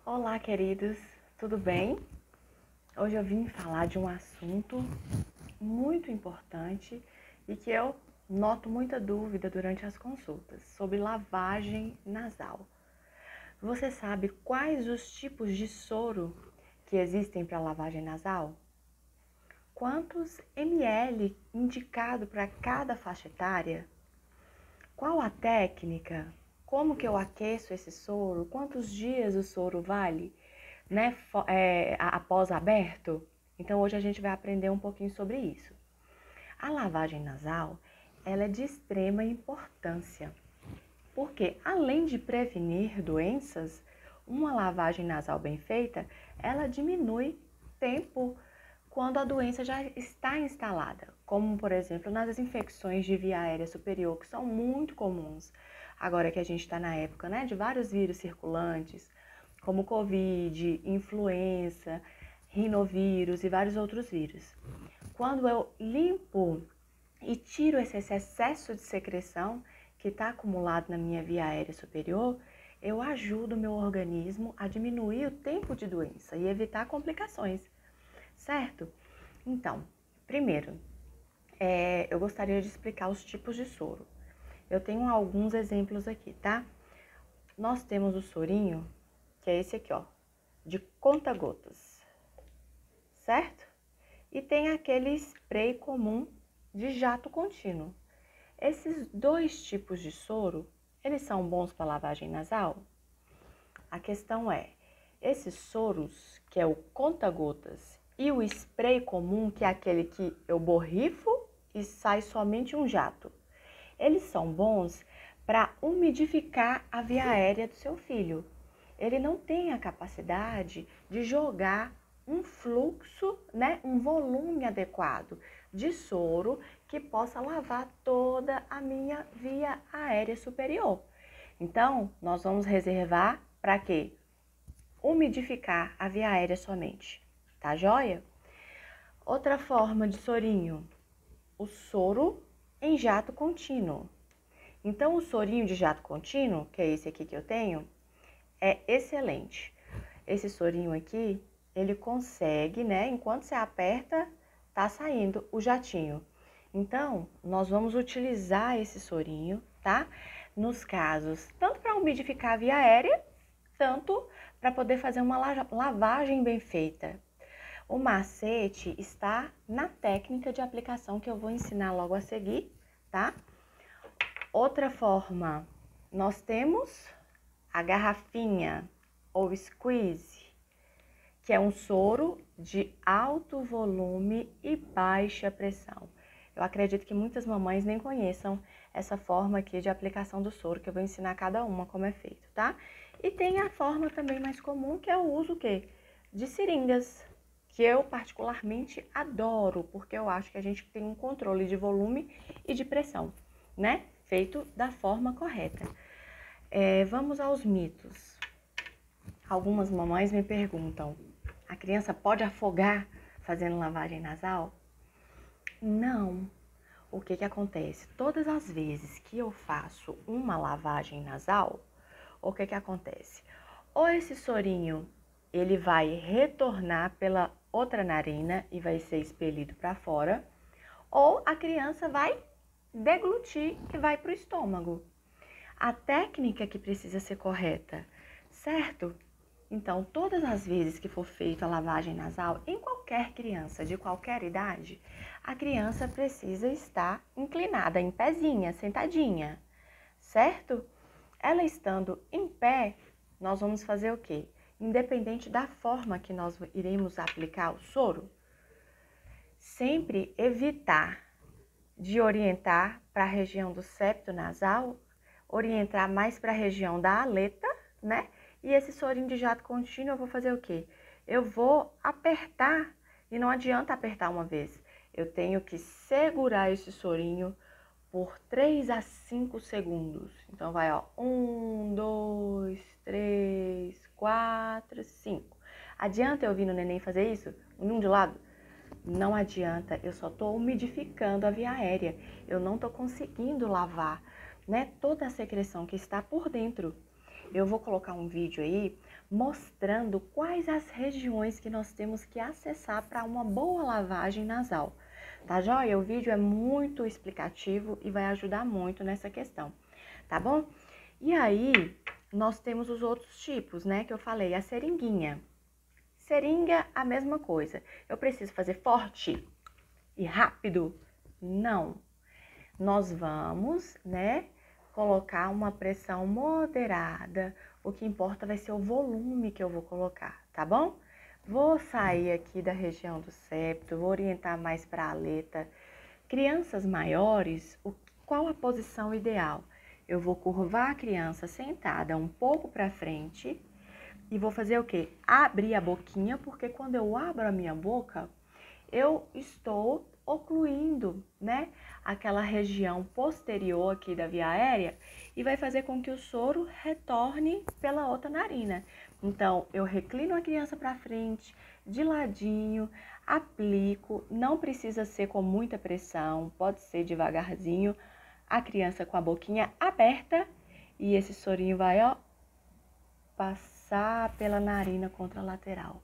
Olá, queridos, tudo bem? Hoje eu vim falar de um assunto muito importante e que eu noto muita dúvida durante as consultas, sobre lavagem nasal. Você sabe quais os tipos de soro que existem para lavagem nasal? Quantos ml indicado para cada faixa etária? Qual a técnica? Como que eu aqueço esse soro? Quantos dias o soro vale, né, após aberto? Então hoje a gente vai aprender um pouquinho sobre isso. A lavagem nasal, ela é de extrema importância, porque além de prevenir doenças, uma lavagem nasal bem feita, ela diminui tempo quando a doença já está instalada, como por exemplo nas infecções de via aérea superior, que são muito comuns, agora que a gente está na época, né, de vários vírus circulantes, como Covid, influenza, rinovírus e vários outros vírus. Quando eu limpo e tiro esse excesso de secreção que está acumulado na minha via aérea superior, eu ajudo o meu organismo a diminuir o tempo de doença e evitar complicações, certo? Então, primeiro, eu gostaria de explicar os tipos de soro. Eu tenho alguns exemplos aqui, tá? Nós temos o sorinho, que é esse aqui, ó, de conta-gotas, certo? E tem aquele spray comum de jato contínuo. Esses dois tipos de soro, eles são bons para lavagem nasal? A questão é, esses soros, que é o conta-gotas, e o spray comum, que é aquele que eu borrifo e sai somente um jato, eles são bons para umidificar a via aérea do seu filho. Ele não tem a capacidade de jogar um fluxo, né, um volume adequado de soro que possa lavar toda a minha via aérea superior. Então, nós vamos reservar para quê? Umidificar a via aérea somente, tá joia? Outra forma de sorinho, o soro em jato contínuo. Então, o sorinho de jato contínuo, que é esse aqui que eu tenho, é excelente. Esse sorinho aqui, ele consegue, né, enquanto você aperta, tá saindo o jatinho. Então, nós vamos utilizar esse sorinho, tá? Nos casos, tanto para umidificar a via aérea, tanto para poder fazer uma lavagem bem feita. O macete está na técnica de aplicação que eu vou ensinar logo a seguir, tá? Outra forma, nós temos a garrafinha ou squeeze, que é um soro de alto volume e baixa pressão. Eu acredito que muitas mamães nem conheçam essa forma aqui de aplicação do soro, que eu vou ensinar cada uma como é feito, tá? E tem a forma também mais comum, que é o uso o quê? De seringas, que eu particularmente adoro, porque eu acho que a gente tem um controle de volume e de pressão, né? Feito da forma correta. Vamos aos mitos. Algumas mamães me perguntam, a criança pode afogar fazendo lavagem nasal? Não. O que acontece? Todas as vezes que eu faço uma lavagem nasal, o que acontece? Ou esse sorinho, ele vai retornar pela outra narina e vai ser expelido para fora, ou a criança vai deglutir e vai para o estômago. A técnica que precisa ser correta, certo? Então, todas as vezes que for feita a lavagem nasal, em qualquer criança de qualquer idade, a criança precisa estar inclinada, em pezinha, sentadinha, certo? Ela estando em pé, nós vamos fazer o quê? Independente da forma que nós iremos aplicar o soro, sempre evitar de orientar para a região do septo nasal, orientar mais para a região da aleta, né? E esse sorinho de jato contínuo eu vou fazer o quê? Eu vou apertar, e não adianta apertar uma vez. Eu tenho que segurar esse sorinho por 3 a 5 segundos. Então vai, ó, 1, 2, 3, 4, 5. Adianta eu vir no neném fazer isso? Um de lado? Não adianta, eu só tô umidificando a via aérea. Eu não tô conseguindo lavar, né, toda a secreção que está por dentro. eu vou colocar um vídeo aí mostrando quais as regiões que nós temos que acessar para uma boa lavagem nasal. Tá joia? O vídeo é muito explicativo e vai ajudar muito nessa questão, tá bom? E aí, nós temos os outros tipos, né, que eu falei, a seringuinha. Seringa, a mesma coisa. Eu preciso fazer forte e rápido? Não. Nós vamos, né, colocar uma pressão moderada. O que importa vai ser o volume que eu vou colocar, tá bom? Vou sair aqui da região do septo, vou orientar mais para a aleta. Crianças maiores, qual a posição ideal? Eu vou curvar a criança sentada um pouco para frente e vou fazer o quê? Abrir a boquinha, porque quando eu abro a minha boca, eu estou ocluindo, né, aquela região posterior aqui da via aérea e vai fazer com que o soro retorne pela outra narina. Então, eu reclino a criança para frente, de ladinho, aplico, não precisa ser com muita pressão, pode ser devagarzinho, a criança com a boquinha aberta e esse sorinho vai, ó, passar pela narina contralateral.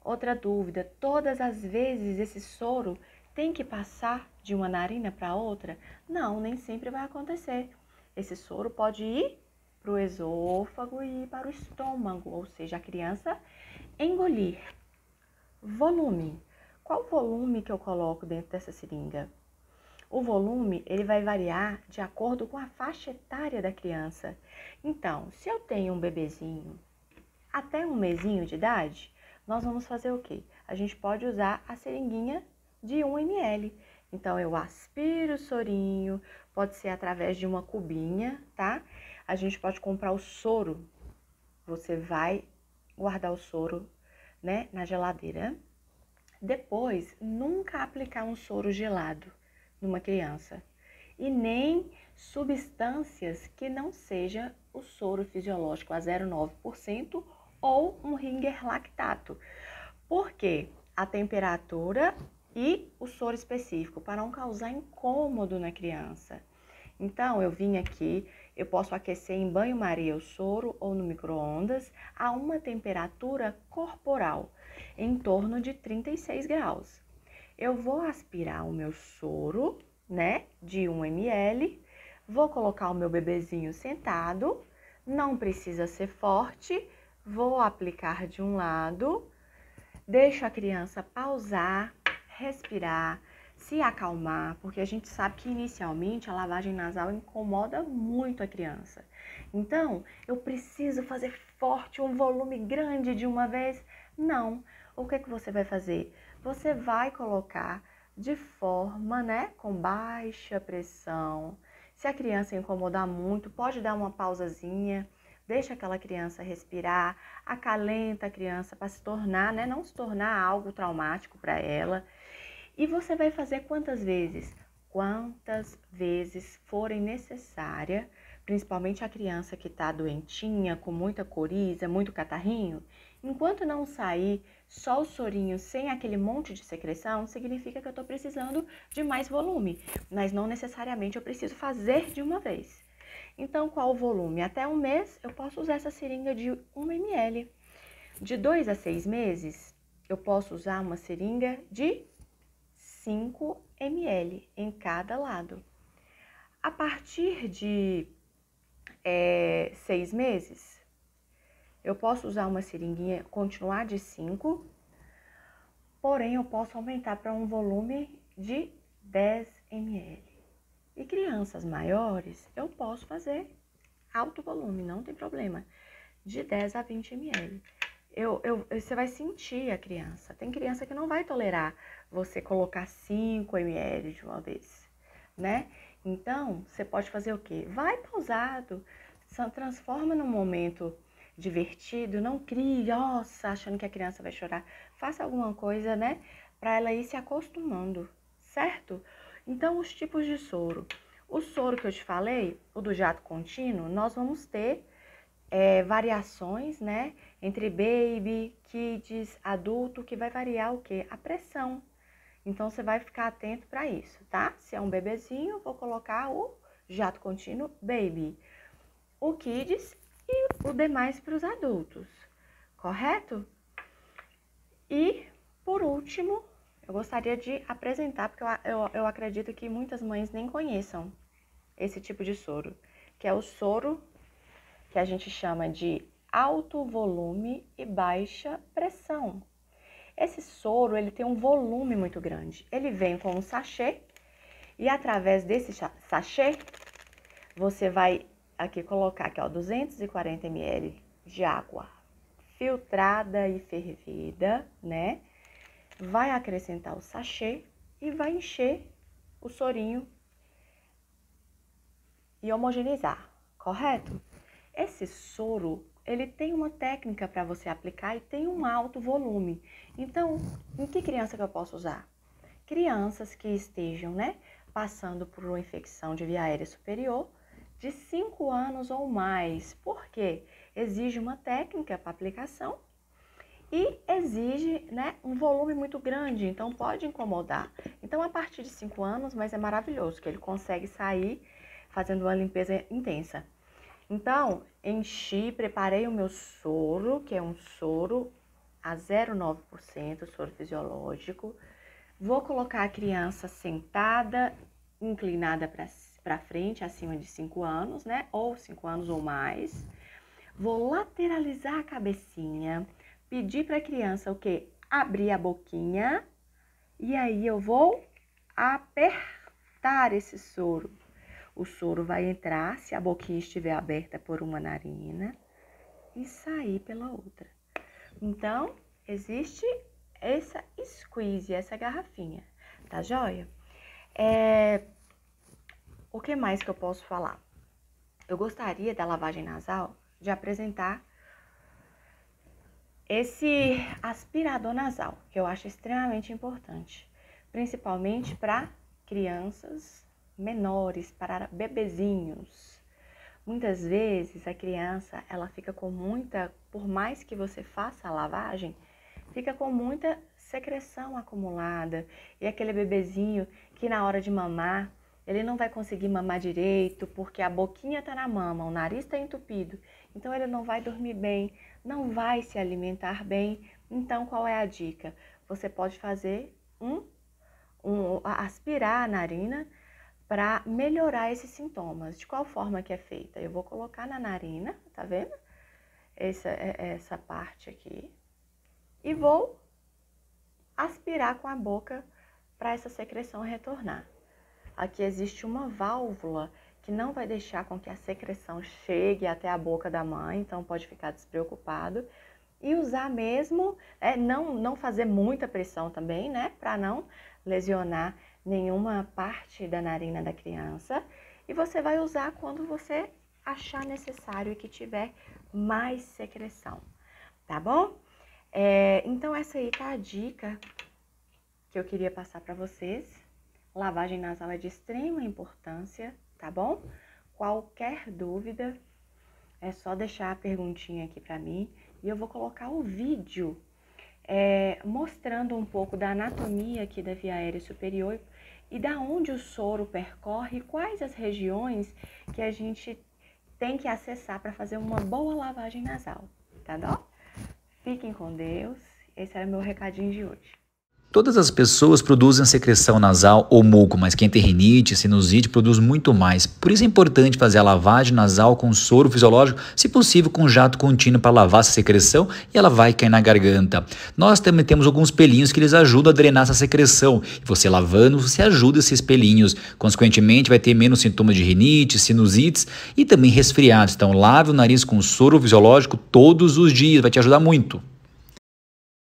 Outra dúvida, todas as vezes esse soro tem que passar de uma narina para outra? Não, nem sempre vai acontecer. Esse soro pode ir para o esôfago e ir para o estômago, ou seja, a criança engolir. Volume. Qual volume que eu coloco dentro dessa seringa? O volume, ele vai variar de acordo com a faixa etária da criança. Então, se eu tenho um bebezinho até um mesinho de idade, nós vamos fazer o quê? A gente pode usar a seringuinha de 1 ml. Então, eu aspiro o sorinho, pode ser através de uma cubinha, tá? A gente pode comprar o soro. Você vai guardar o soro, né, na geladeira. Depois, nunca aplicar um soro gelado numa criança. E nem substâncias que não seja o soro fisiológico a 0,9% ou um Ringer lactato. Por quê? A temperatura e o soro específico, para não causar incômodo na criança. Então, eu vim aqui, eu posso aquecer em banho-maria o soro ou no micro-ondas a uma temperatura corporal, em torno de 36 graus. Eu vou aspirar o meu soro, né, de 1 ml, vou colocar o meu bebezinho sentado, não precisa ser forte, vou aplicar de um lado, deixo a criança pausar, respirar, se acalmar, porque a gente sabe que inicialmente a lavagem nasal incomoda muito a criança. Então, eu preciso fazer forte, um volume grande de uma vez? Não. O que você vai fazer? Você vai colocar de forma, né, com baixa pressão. Se a criança incomodar muito, pode dar uma pausazinha, deixa aquela criança respirar, acalenta a criança para se tornar, né, não se tornar algo traumático para ela. E você vai fazer quantas vezes? Quantas vezes forem necessárias, principalmente a criança que está doentinha, com muita coriza, muito catarrinho. Enquanto não sair só o sorinho sem aquele monte de secreção, significa que eu estou precisando de mais volume, mas não necessariamente eu preciso fazer de uma vez. Então, qual o volume? Até um mês eu posso usar essa seringa de 1 ml. De 2 a 6 meses, eu posso usar uma seringa de 5 ml em cada lado. A partir de 6 meses, eu posso usar uma seringuinha, continuar de 5, porém eu posso aumentar para um volume de 10 ml. E crianças maiores, eu posso fazer alto volume, não tem problema, de 10 a 20 ml. Você vai sentir a criança. Tem criança que não vai tolerar você colocar 5 ml de uma vez, né? Então, você pode fazer o quê? Vai pausado, transforma num momento divertido, não crie, nossa, achando que a criança vai chorar. Faça alguma coisa, né, para ela ir se acostumando, certo? Então, os tipos de soro. O soro que eu te falei, o do jato contínuo, nós vamos ter variações, né, entre baby, kids, adulto, que vai variar o quê? A pressão. Então, você vai ficar atento para isso, tá? Se é um bebezinho, vou colocar o jato contínuo baby. O kids e o demais para os adultos, correto? E, por último, eu gostaria de apresentar, porque eu acredito que muitas mães nem conheçam esse tipo de soro, que é o soro que a gente chama de alto volume e baixa pressão. Esse soro, ele tem um volume muito grande. Ele vem com um sachê e através desse sachê, você vai aqui colocar aqui, ó, 240 ml de água filtrada e fervida, né? Vai acrescentar o sachê e vai encher o sorinho e homogeneizar, correto? Esse soro, ele tem uma técnica para você aplicar e tem um alto volume. Então, em que criança que eu posso usar? Crianças que estejam, né, passando por uma infecção de via aérea superior de 5 anos ou mais. Por quê? Exige uma técnica para aplicação e exige, né, um volume muito grande, então pode incomodar. Então, a partir de 5 anos, mas é maravilhoso, que ele consegue sair fazendo uma limpeza intensa. Então, preparei o meu soro, que é um soro a 0,9%, soro fisiológico. Vou colocar a criança sentada, inclinada para frente, acima de 5 anos, né? Ou 5 anos ou mais. Vou lateralizar a cabecinha, pedir para a criança o quê? Abrir a boquinha. E aí eu vou apertar esse soro. O soro vai entrar, se a boquinha estiver aberta por uma narina, e sair pela outra. Então, existe essa squeeze, essa garrafinha, tá joia? O que mais que eu posso falar? Eu gostaria da lavagem nasal de apresentar esse aspirador nasal, que eu acho extremamente importante, principalmente para crianças menores, para bebezinhos. Muitas vezes a criança, ela fica com muita, por mais que você faça a lavagem, fica com muita secreção acumulada. E aquele bebezinho que na hora de mamar, ele não vai conseguir mamar direito, porque a boquinha tá na mama, o nariz tá entupido. Então ele não vai dormir bem, não vai se alimentar bem. Então qual é a dica? Você pode fazer aspirar a narina para melhorar esses sintomas. De qual forma que é feita? Eu vou colocar na narina, tá vendo? Essa parte aqui. E vou aspirar com a boca para essa secreção retornar. Aqui existe uma válvula que não vai deixar com que a secreção chegue até a boca da mãe, então pode ficar despreocupado. E usar mesmo, não fazer muita pressão também, né? Para não lesionar nenhuma parte da narina da criança. E você vai usar quando você achar necessário e que tiver mais secreção, tá bom? Então essa aí tá a dica que eu queria passar para vocês. Lavagem nasal é de extrema importância, tá bom? Qualquer dúvida, é só deixar a perguntinha aqui para mim e eu vou colocar o vídeo mostrando um pouco da anatomia aqui da via aérea superior e da onde o soro percorre, quais as regiões que a gente tem que acessar para fazer uma boa lavagem nasal, tá bom? Fiquem com Deus, esse era meu recadinho de hoje. Todas as pessoas produzem secreção nasal ou muco, mas quem tem rinite, sinusite produz muito mais. Por isso é importante fazer a lavagem nasal com soro fisiológico, se possível com jato contínuo para lavar essa secreção e ela vai cair na garganta. Nós também temos alguns pelinhos que eles ajudam a drenar essa secreção. E você lavando, você ajuda esses pelinhos. Consequentemente, vai ter menos sintomas de rinite, sinusites e também resfriados. Então lave o nariz com soro fisiológico todos os dias, vai te ajudar muito.